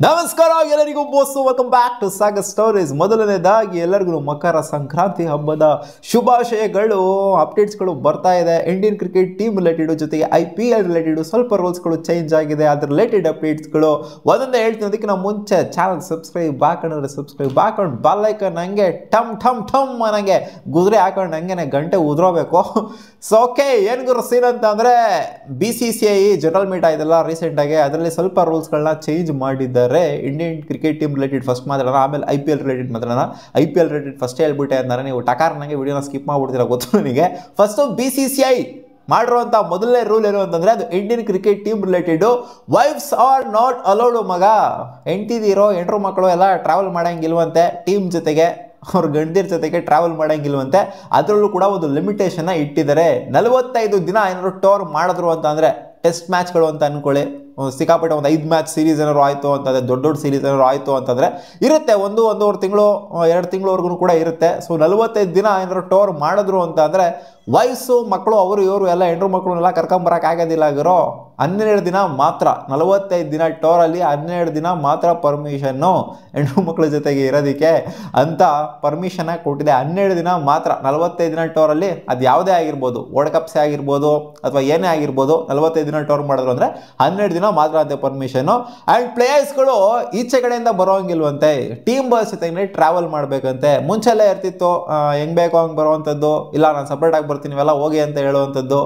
ನಮಸ್ಕಾರ ಎಲ್ಲರಿಗೂ ಬೋಸು welcome back to Sagar stories. ಮೊದಲನೇದಾಗಿ ಎಲ್ಲರಿಗೂ ಮಕರ ಸಂಕ್ರಾಂತಿ ಹಬ್ಬದ ಶುಭಾಶಯಗಳು. ಅಪ್ಡೇಟ್ಸ್ಗಳು ಬರ್ತಾ ಇದೆ ಇಂಡಿಯನ್ ಕ್ರಿಕೆಟ್ ಟೀಮ್ ರಿಲೇಟೆಡ್, ಜೊತೆಗೆ IPL ರಿಲೇಟೆಡ್ ಸ್ವಲ್ಪ ರೂಲ್ಸ್ಗಳು ಚೇಂಜ್ ಆಗಿದೆ, ಅದ್ರ ರಿಲೇಟೆಡ್ ಅಪ್ಡೇಟ್ಸ್ಗಳು ಒಂದೊಂದೇ ಹೇಳ್ತೀನಿ. ಅದಕ್ಕೆ ನಾವು ಮುಂಚೆ ಚಾನಲ್ ಸಬ್ಸ್ಕ್ರೈಬ್ ಹಾಕೊಂಡ್ರೆ ಸಬ್ಸ್ಕ್ರೈಬ್ ಹಾಕೊಂಡು ಬೆಲ್ ಐಕಾನ್ ಹಂಗೆ ಟಮ್ ಟಮ್ ಟಮ್ ನನಗೆ ಗುದ್ರೆ ಹಾಕೊಂಡು ಹಂಗೆ ಗಂಟೆ ಉದ್ರೋಬೇಕು. ಸೊ ಓಕೆ, ಏನು ಗುರು ಸೀನ್ ಅಂತ ಅಂದರೆ BCCI ಜನರಲ್ ಮೀಟ್ ಆಯ್ತಲ್ಲ ರೀಸೆಂಟಾಗಿ, ಅದರಲ್ಲಿ ಸ್ವಲ್ಪ ರೂಲ್ಸ್ಗಳನ್ನ ಚೇಂಜ್ ಮಾಡಿದ್ದಾರೆ. Indian cricket team related first ಮಾತಾಡೋಣ, ಆಮೇಲೆ IPL ರಿಲೇಟೆಡ್ ಮಾತಾಡೋಣ. IPL ರಿಲೇಟೆಡ್ ಫಸ್ಟ್ ಹೇಳ್ಬಿಟ್ಟೆ ಅಂತಾರೆ, ನೀವು ಟಕಾರ ನನಗೆ ವಿಡಿಯೋನ ಸ್ಕಿಪ್ ಮಾಡ್ಬಿಡ್ತೀರ ಗೊತ್ತು ನನಗೆ. ಫಸ್ಟು BCCI ಮಾಡಿರುವಂಥ ಮೊದಲನೇ ರೂಲ್ ಏನು ಅಂತಂದರೆ, ಅದು Indian cricket team related. Wives are not allowed. ಮಗ ಹೆಂಡ್ತಿದಿರೋ ಹೆಂಡ್ರು ಮಕ್ಕಳು ಎಲ್ಲ ಟ್ರಾವೆಲ್ ಮಾಡೋಂಗಿಲ್ವಂತೆ ಟೀಮ್ ಜೊತೆಗೆ, ಅವ್ರ ಗಂಡದಿರ ಜೊತೆಗೆ ಟ್ರಾವೆಲ್ ಮಾಡೋಂಗಿಲ್ವಂತೆ. ಅದರಲ್ಲೂ ಕೂಡ ಒಂದು ಲಿಮಿಟೇಷನ್ನ ಇಟ್ಟಿದ್ದಾರೆ. 45 ದಿನ ಏನಾದ್ರು ಟೂರ್ ಮಾಡಿದ್ರು ಅಂತ ಅಂದರೆ, ಟೆಸ್ಟ್ ಮ್ಯಾಚ್ಗಳು ಅಂತ ಅಂದ್ಕೊಳ್ಳಿ, ಸಿಕ್ಕಾಪಟ್ಟೆ ಒಂದು 5 ಮ್ಯಾಚ್ ಸೀರೀಸ್ ಏನಾದ್ರು ಆಯಿತು ಅಂತಂದರೆ, ದೊಡ್ಡ ಸೀರೀಸ್ ಏನಾದ್ರು ಆಯಿತು ಅಂತಂದರೆ ಇರುತ್ತೆ, ಒಂದೂವರೆ ತಿಂಗಳು 2 ತಿಂಗಳವರೆಗೂ ಕೂಡ ಇರುತ್ತೆ. ಸೊ 45 ದಿನ ಏನಾದ್ರು ಟೂರ್ ಮಾಡಿದ್ರು ಅಂತ ಅಂದರೆ ವಯಸ್ಸು ಮಕ್ಕಳು ಅವರು ಇವರು ಎಲ್ಲ ಹೆಣ್ಣು ಮಕ್ಕಳನ್ನೆಲ್ಲ ಕರ್ಕೊಂಬರೋಕ್ಕಾಗೋದಿಲ್ಲ. ಆಗಿರೋ 12 ದಿನ ಮಾತ್ರ, 45 ದಿನ ಟೂರಲ್ಲಿ 12 ದಿನ ಮಾತ್ರ ಪರ್ಮಿಷನ್ನು ಹೆಣ್ಣು ಮಕ್ಕಳ ಜೊತೆಗೆ ಇರೋದಕ್ಕೆ ಅಂತ ಪರ್ಮಿಷನ್ ಕೊಟ್ಟಿದೆ. 12 ದಿನ ಮಾತ್ರ 45 ದಿನ ಟೂರಲ್ಲಿ, ಅದು ಯಾವುದೇ ಆಗಿರ್ಬೋದು, ವರ್ಲ್ಡ್ ಕಪ್ಸೇ ಆಗಿರ್ಬೋದು ಅಥವಾ ಏನೇ ಆಗಿರ್ಬೋದು, 45 ದಿನ ಟೂರ್ ಮಾಡಿದ್ರು ಅಂದರೆ 12 ದಿನ ಮಾತ್ರ ಅಂತೆ ಪರ್ಮಿಷನ್ನು. ಆ್ಯಂಡ್ ಪ್ಲೇಯರ್ಸ್ಗಳು ಈಚೆ ಕಡೆಯಿಂದ ಬರೋಂಗಿಲ್ವಂತೆ, ಟೀಮ್ ಬಾಯ್ಸ್ ಜೊತೆಗೆ ಟ್ರಾವೆಲ್ ಮಾಡಬೇಕಂತೆ. ಮುಂಚೆಲ್ಲೇ ಇರ್ತಿತ್ತು ಹೆಂಗೆ ಬೇಕೋ ಹಂಗೆ ಬರುವಂಥದ್ದು, ಇಲ್ಲ ನಾನು ಸಪ್ರೇಟಾಗಿ ಬರ್ತೀನಿ ನೀವೆಲ್ಲ ಹೋಗಿ ಅಂತ ಹೇಳುವಂಥದ್ದು.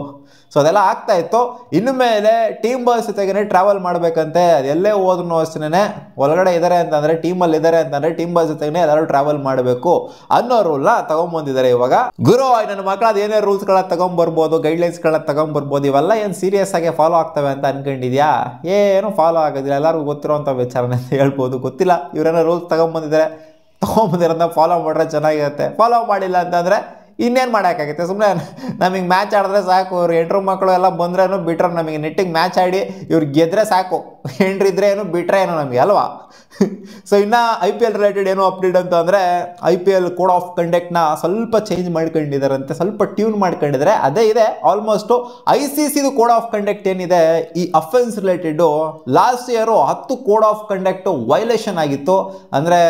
ಸೊ ಅದೆಲ್ಲ ಆಗ್ತಾ ಇತ್ತು. ಇನ್ನು ಮೇಲೆ ಟೀಮ್ ಬಾಯ್ಸ್ ಜೊತೆಗೇ ಟ್ರಾವೆಲ್ ಮಾಡಬೇಕಂತೆ. ಅದು ಎಲ್ಲೇ ಹೋದ್ರೂ ಅಷ್ಟೇ, ಒಳಗಡೆ ಇದ್ದಾರೆ ಅಂತಂದರೆ, ಟೀಮಲ್ಲಿ ಇದ್ದಾರೆ ಅಂತಂದರೆ ಟೀಮ್ ಬಾಯ್ಸ್ ಜೊತೆಗೇ ಎಲ್ಲರೂ ಟ್ರಾವೆಲ್ ಮಾಡಬೇಕು ಅನ್ನೋ ರೂಲ್ನ ತಗೊಂಬಂದಿದ್ದಾರೆ ಇವಾಗ. ಗುರು ನನ್ನ ಮಕ್ಕಳು ಅದು ಏನೇ ರೂಲ್ಸ್ಗಳನ್ನ ತಗೊಂಬರ್ಬೋದು, ಗೈಡ್ಲೈನ್ಸ್ಗಳನ್ನ ತಗೊಂಬರ್ಬೋದು, ಇವೆಲ್ಲ ಏನು ಸೀರಿಯಸ್ ಆಗಿ ಫಾಲೋ ಆಗ್ತವೆ ಅಂತ ಅನ್ಕೊಂಡಿದ್ಯಾ? ಏನು ಫಾಲೋ ಆಗೋದಿಲ್ಲ, ಎಲ್ಲರಿಗೂ ಗೊತ್ತಿರೋಂಥ ವಿಚಾರನೆ ಅಂತ ಹೇಳ್ಬೋದು. ಗೊತ್ತಿಲ್ಲ, ಇವರೇನೋ ರೂಲ್ಸ್ ತಗೊಂಬಂದಿರೋದನ್ನ ಫಾಲೋ ಮಾಡಿದ್ರೆ ಚೆನ್ನಾಗಿರುತ್ತೆ. ಫಾಲೋ ಮಾಡಿಲ್ಲ ಅಂತಂದರೆ ಇನ್ನೇನು ಮಾಡೋಕ್ಕಾಗುತ್ತೆ? ಸುಮ್ಮನೆ ನಮಗೆ ಮ್ಯಾಚ್ ಆಡಿದ್ರೆ ಸಾಕು, ಇವ್ರು ಹೆಂಡ್ರು ಮಕ್ಕಳು ಎಲ್ಲ ಬಂದ್ರೇನು ಬಿಟ್ರೆ, ನಮಗೆ ನೆಟ್ಟಿಗೆ ಮ್ಯಾಚ್ ಆಡಿ ಇವ್ರು ಗೆದ್ರೆ ಸಾಕು, ಹೆಂಡ್ರಿದ್ರೆ ಏನು ಬಿಟ್ರೆ ಏನು ನಮಗೆ ಅಲ್ವಾ? ಸೊ ಇನ್ನು IPL ರಿಲೇಟೆಡ್ ಏನೋ ಅಪ್ಡೇಟ್ ಅಂತ ಅಂದರೆ, IPL ಕೋಡ್ ಆಫ್ ಕಂಡಕ್ಟ್ನ ಸ್ವಲ್ಪ ಚೇಂಜ್ ಮಾಡ್ಕೊಂಡಿದ್ದಾರಂತೆ, ಸ್ವಲ್ಪ ಟ್ಯೂನ್ ಮಾಡ್ಕೊಂಡಿದ್ದಾರೆ. ಅದೇ ಇದೆ ಆಲ್ಮೋಸ್ಟು. ICCದು ಕೋಡ್ ಆಫ್ ಕಂಡಕ್ಟ್ ಏನಿದೆ ಈ offence related, last year 10 code of conduct violation ಆಗಿತ್ತು. ಅಂದರೆ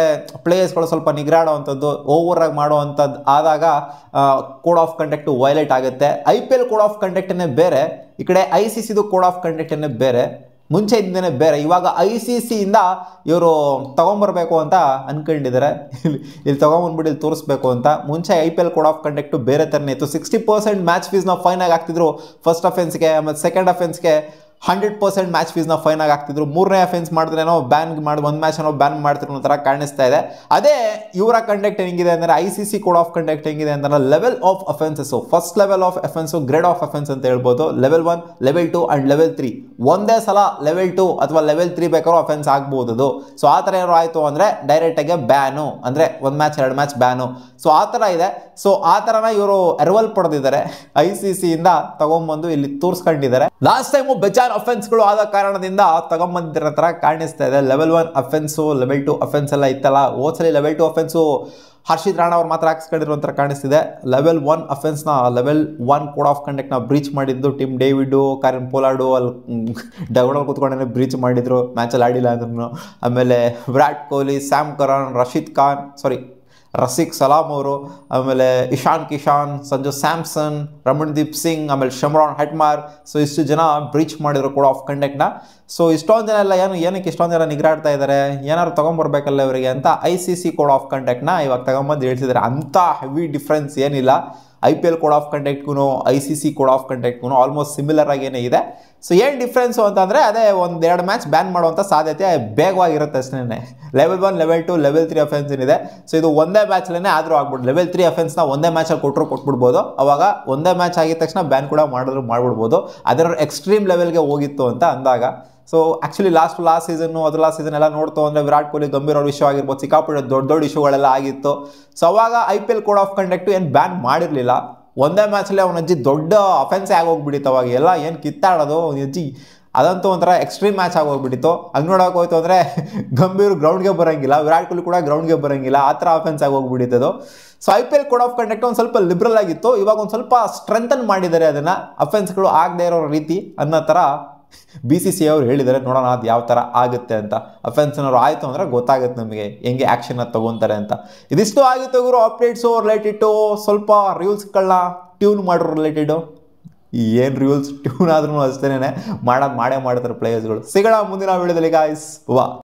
ಪ್ಲೇಯರ್ಸ್ಗಳು ಸ್ವಲ್ಪ ನಿಗ್ರಾಡೋವಂಥದ್ದು, ಓವರಾಗಿ ಮಾಡುವಂಥದ್ದು ಆದಾಗ ಕೋಡ್ ಆಫ್ ಕಂಡಕ್ಟು ವೈಲೇಟ್ ಆಗುತ್ತೆ. IPL ಕೋಡ್ ಆಫ್ ಕಂಡಕ್ಟನ್ನೇ ಬೇರೆ, ಈ ಕಡೆ ICCದು ಕೋಡ್ ಆಫ್ ಕಂಡಕ್ಟನ್ನೇ ಬೇರೆ, ಮುಂಚೆ ಇದ್ದೇನೆ ಬೇರೆ. ಇವಾಗ ICCಯಿಂದ ಇವರು ತೊಗೊಂಬರ್ಬೇಕು ಅಂತ ಅಂದ್ಕೊಂಡಿದ್ದಾರೆ, ಇಲ್ಲಿ ತೊಗೊಂಬಂದ್ಬಿಟ್ಟು ಇಲ್ಲಿ ತೋರಿಸ್ಬೇಕು ಅಂತ. ಮುಂಚೆ IPL ಕೋಡ್ ಆಫ್ ಕಂಡಕ್ಟು ಬೇರೆ ಥರನೇ ಇತ್ತು. 60% ಮ್ಯಾಚ್ ಫೀಸ್ನ ಫೈನಾಗಿ ಹಾಕ್ತಿದ್ರು ಫಸ್ಟ್ ಅಫೆನ್ಸ್ಗೆ, ಆಮೇಲೆ ಸೆಕೆಂಡ್ ಅಫೆನ್ಸ್ಗೆ 100% ಮ್ಯಾಚ್ ಫೀಸ್ನ ಫೈನಾಗಿ ಹಾಕ್ತಿದ್ರು. 3ನೇ ಅಫೆನ್ಸ್ ಮಾಡಿದ್ರೇನೋ ಬ್ಯಾನ್ ಮಾಡಿ, ಒಂದು ಮ್ಯಾಚ್ ಏನೋ ಬ್ಯಾನ್ ಮಾಡ್ತಿರೋ ಥರ ಕಾಣಿಸ್ತಾ ಇದೆ. ಅದೇ ಇವರ ಕಂಡಕ್ಟ್ ಹೆಂಗಿದೆ ಅಂದರೆ, ICC ಕೋಡ್ ಆಫ್ ಕಂಡಕ್ಟ್ ಹೆಂಗಿದೆ ಅಂತಂದ್ರೆ, level of offences, first level of offence, grade of offence ಅಂತ ಹೇಳ್ಬೋದು. Level 1, level 2 and level 3. ಒಂದೇ ಸಲ ಲೆವೆಲ್ 2 ಅಥವಾ ಲೆವೆಲ್ 3 ಬೇಕಾದ್ರೂ ಅಫೆನ್ಸ್ ಆಗ್ಬೋದು ಅದು. ಸೊ ಆ ಥರ ಏನಾರು ಆಯಿತು ಅಂದರೆ ಡೈರೆಕ್ಟಾಗಿ ಬ್ಯಾನು, ಅಂದರೆ 1 ಮ್ಯಾಚ್ 2 ಮ್ಯಾಚ್ ಬ್ಯಾನು. ಸೊ ಆ ಥರ ಇದೆ. ಸೊ ಆ ಥರನ ಇವರು ಎರವಲ್ ಪಡೆದಿದ್ದಾರೆ, ICCಯಿಂದ ತಗೊಂಬಂದು ಇಲ್ಲಿ ತೋರಿಸ್ಕೊಂಡಿದ್ದಾರೆ. ಲಾಸ್ಟ್ ಟೈಮು ಬೆಜಾನ್ ಅಫೆನ್ಸ್ಗಳು ಆದ ಕಾರಣದಿಂದ ತಗೊಂಬಂದಿರೋ ಥರ ಕಾಣಿಸ್ತಾ ಇದೆ. ಲೆವೆಲ್ 1 ಅಫೆನ್ಸು, ಲೆವೆಲ್ 2 ಅಫೆನ್ಸ್ ಎಲ್ಲ ಇತ್ತಲ್ಲ, ಹೋದ್ಸಲಿ ಲೆವೆಲ್ 2 ಅಫೆನ್ಸು ಹರ್ಷಿತ್ ರಾಣಾ ಅವ್ರು ಮಾತ್ರ ಹಾಕ್ಸ್ಕೊಂಡಿರೋ ಥರ ಕಾಣಿಸ್ತಿದೆ. ಲೆವೆಲ್ 1 ಅಫೆನ್ಸ್ನ, ಲೆವೆಲ್ 1 ಕೋಡ್ ಆಫ್ ಕಂಡಕ್ಟ್ನ ಬ್ರೀಚ್ ಮಾಡಿದ್ದು ಟಿಮ್ ಡೇವಿಡು, ಕಾರಿನ್ ಪೋಲಾರ್ಡು ಅಲ್ಲಿ ಡಗಡಲ್ಲಿ ಕೂತ್ಕೊಂಡೇ ಬ್ರೀಚ್ ಮಾಡಿದ್ರು, ಮ್ಯಾಚಲ್ಲಿ ಆಡಿಲ್ಲ ಅಂದ್ರೂ. ಆಮೇಲೆ ವಿರಾಟ್ ಕೊಹ್ಲಿ, ಸ್ಯಾಮ್ ಕರನ್, ರಸಿಕ್ ಸಲಾಮ್ ಅವರು, ಆಮೇಲೆ ಇಶಾನ್ ಕಿಶಾನ್, ಸಂಜು ಸ್ಯಾಮ್ಸನ್, ರಮಣ್ದೀಪ್ ಸಿಂಗ್, ಆಮೇಲೆ ಶಮ್ರಾನ್ ಹೆಟ್ಮಾರ್. ಸೊ ಇಷ್ಟು ಜನ ಬ್ರೀಚ್ ಮಾಡಿದ್ರು ಕೋಡ್ ಆಫ್ ಕಂಡಕ್ಟ್ನ. ಸೊ ಇಷ್ಟೊಂದು ಜನ ಎಲ್ಲ ಏನಕ್ಕೆ ಇಷ್ಟೊಂದು ಜನ ನಿಗ್ರಾಡ್ತಾ ಇದ್ದಾರೆ, ಏನಾದ್ರು ತೊಗೊಂಬರ್ಬೇಕಲ್ಲ ಇವರಿಗೆ ಅಂತ ICC ಕೋಡ್ ಆಫ್ ಕಂಡಕ್ಟ್ನ ಇವಾಗ ತಗೊಂಬಂದು ಹೇಳ್ತಿದ್ದಾರೆ. ಅಂಥ ಹೆವಿ ಡಿಫ್ರೆನ್ಸ್ ಏನಿಲ್ಲ IPL ಕೋಡ್ ಆಫ್ ಕಂಡಕ್ಟ್ಗೂ ICC ಕೋಡ್ ಆಫ್ ಕಂಡಕ್ಟ್ಗೂ ಆಲ್ಮೋಸ್ಟ್ ಸಿಮಿಲರ್ ಆಗೇನೇ ಇದೆ. ಸೊ ಏನು ಡಿಫ್ರೆನ್ಸು ಅಂತಂದರೆ, ಅದೇ 1-2 ಮ್ಯಾಚ್ ಬ್ಯಾನ್ ಮಾಡುವಂಥ ಸಾಧ್ಯತೆ ಬೇಗವಾಗಿರುತ್ತೆ ಅಷ್ಟೇ. ಲೆವೆಲ್ 1, ಲೆವೆಲ್ 2, ಲೆವೆಲ್ 3 ಅಫೆನ್ಸ್ ಏನಿದೆ, ಸೊ ಇದು ಒಂದೇ ಮ್ಯಾಚಲ್ಲೇ ಆದರೂ ಆಗ್ಬಿಡ್ಬೋದು. ಲೆವೆಲ್ 3 ಅಫೆನ್ಸ್ನ ಒಂದೇ ಮ್ಯಾಚಲ್ಲಿ ಕೊಟ್ಬಿಡ್ಬೋದು. ಅವಾಗ ಒಂದೇ ಮ್ಯಾಚ್ ಆಗಿದ ತಕ್ಷಣ ಬ್ಯಾನ್ ಕೂಡ ಮಾಡ್ಬಿಡ್ಬೋದು. ಅದರ ಎಕ್ಸ್ಟ್ರೀಮ್ ಲೆವೆಲ್ಗೆ ಹೋಗಿತ್ತು ಅಂತ ಅಂದಾಗ. So actually last season last season ಎಲ್ಲ ನೋಡ್ತು ಅಂದರೆ, ವಿರಾಟ್ ಕೊಹ್ಲಿ ಗಂಭೀರ ಅವ್ರ ಇಶ್ಯೂ ಆಗಿರ್ಬೋದು, ಸಿಕ್ಕಾಪಟ್ಟೆ ದೊಡ್ಡ ಇಶ್ಯೂಗಳೆಲ್ಲ ಆಗಿತ್ತು. ಸೊ ಅವಾಗ IPL ಕೋಡ್ ಆಫ್ ಕಂಡಕ್ಟು ಏನು ಬ್ಯಾನ್ ಮಾಡಿರಲಿಲ್ಲ. ಒಂದೇ ಮ್ಯಾಚಲ್ಲಿ ಅವನ ಅಜ್ಜಿ ದೊಡ್ಡ ಅಫೆನ್ಸೇ ಆಗೋಗ್ಬಿಟ್ಟಿತ್ತು. ಅವಾಗ ಎಲ್ಲ ಏನು ಕಿತ್ತಾಡೋದು ಅಜ್ಜಿ, ಅದಂತೂ ಒಂಥರ ಎಕ್ಸ್ಟ್ರೀಮ್ ಮ್ಯಾಚ್ ಆಗೋಗ್ಬಿಟ್ಟಿತ್ತು. ಹಂಗೆ ನೋಡೋಕೆ ಹೋಯ್ತು ಅಂದರೆ ಗಂಭೀರ್ ಗ್ರೌಂಡ್ಗೆ ಬರೋಂಗಿಲ್ಲ, ವಿರಾಟ್ ಕೊಹ್ಲಿ ಕೂಡ ಗ್ರೌಂಡ್ಗೆ ಬರೋಂಗಿಲ್ಲ, ಆ ಥರ ಅಫೆನ್ಸ್ ಆಗೋಗ್ಬಿಟ್ಟಿತ್ತು. So IPL code of conduct ಒಂದು ಸ್ವಲ್ಪ ಲಿಬ್ರಲ್ ಆಗಿತ್ತು, ಇವಾಗ ಒಂದು ಸ್ವಲ್ಪ ಸ್ಟ್ರೆಂಥನ್ ಮಾಡಿದ್ದಾರೆ ಅದನ್ನು, ಅಫೆನ್ಸ್ಗಳು ಆಗದೆ ಇರೋ ರೀತಿ ಅನ್ನೋ ಥರ BCCI ಅವರು ಹೇಳಿದ್ದಾರೆ, ನೋಡೋಣ ಅದು ಯಾವ ಥರ ಆಗುತ್ತೆ ಅಂತ. ಅಫೆನ್ಸ್ ಏನಾದ್ರು ಆಯಿತು ಅಂದರೆ ಗೊತ್ತಾಗುತ್ತೆ ನಮಗೆ ಹೆಂಗೆ ಆ್ಯಕ್ಷನ್ನ ತೊಗೊತಾರೆ ಅಂತ. ಇದಿಷ್ಟು ಆಗಿತ್ತು ಗುರು ಅಪ್ಡೇಟ್ಸು ರಿಲೇಟೆಡು. ಸ್ವಲ್ಪ ರೂಲ್ಸ್ಗಳನ್ನ ಟ್ಯೂನ್ ಮಾಡೋರು ರಿಲೇಟೆಡು. ಏನು ರೂಲ್ಸ್ ಟ್ಯೂನ್ ಆದ್ರೂ ಅಷ್ಟೇನೆ ಮಾಡೇ ಮಾಡ್ತಾರೆ ಪ್ಲೇಯರ್ಸ್ಗಳು. ಸಿಗೋಣ ಮುಂದಿನ ವಿಡಿಯೋದಲ್ಲಿ ಗಾಯ್ಸ್. ವಾ.